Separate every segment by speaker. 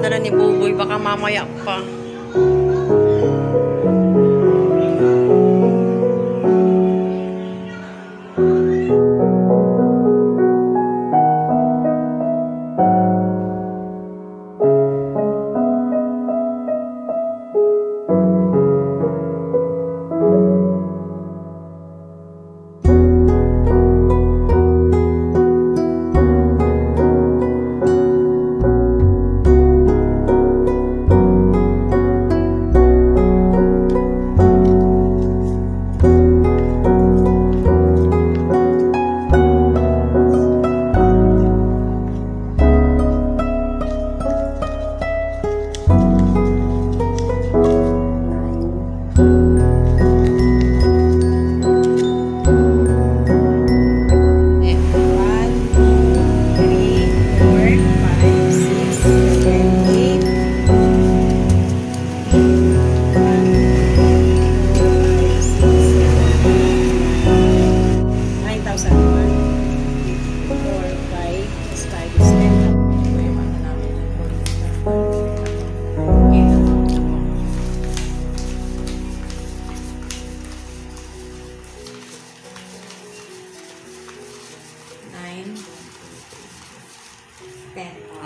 Speaker 1: padala ni Buboy. Baka mamaya pa.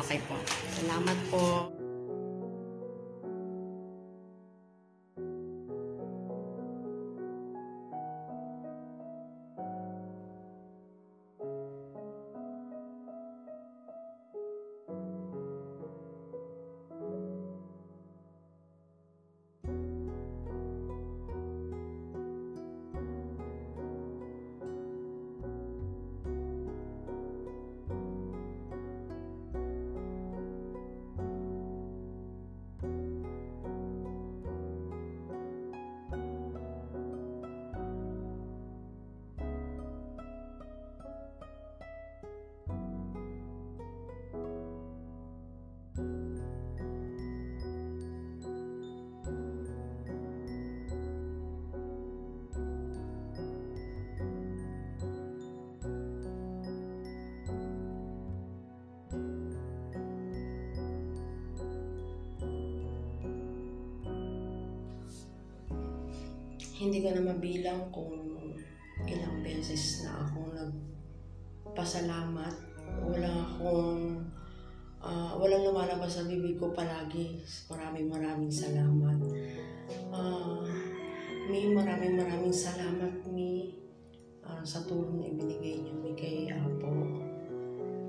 Speaker 1: Okay po. Salamat po. Hindi ko na mabilang kung ilang beses na ako nagpasalamat. Walang lumalabas sa bibig ko palagi. Maraming salamat. Maraming salamat, Mi, sa tulong na ibinigay niyo, Mi, kay Apo.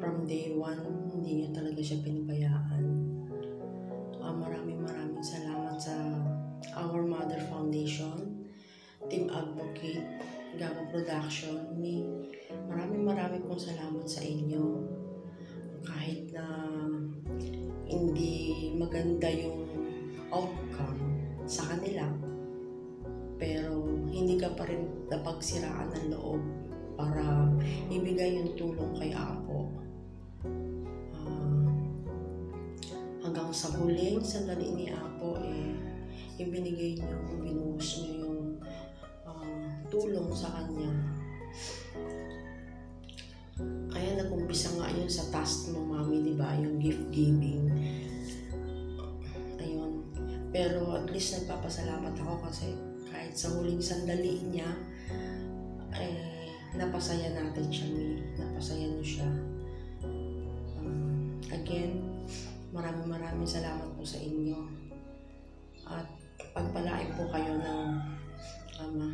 Speaker 1: From day one, hindi niyo talaga siya pinabayaan. Maraming salamat sa Our Mother Foundation, Team Advocate, Gabo Production, Mi. Maraming pong salamat sa inyo. Kahit na hindi maganda yung outcome sa kanila, pero hindi ka pa rin napagsiraan ng loob para ibigay yung tulong kay Apo. Hanggang sa huling sandali ni Apo, ibinigay niyo, binuhos niyo yung tulong sa kanya. Kaya nag-umpisa nga yun sa task mo, Mami, di ba? Yung gift giving. Ayun. Pero at least nagpapasalamat ako kasi kahit sa huling sandali niya, napasaya natin siya, Mi. Napasaya niyo siya. Again, maraming salamat po sa inyo. At pagpalain po kayo ng Ama.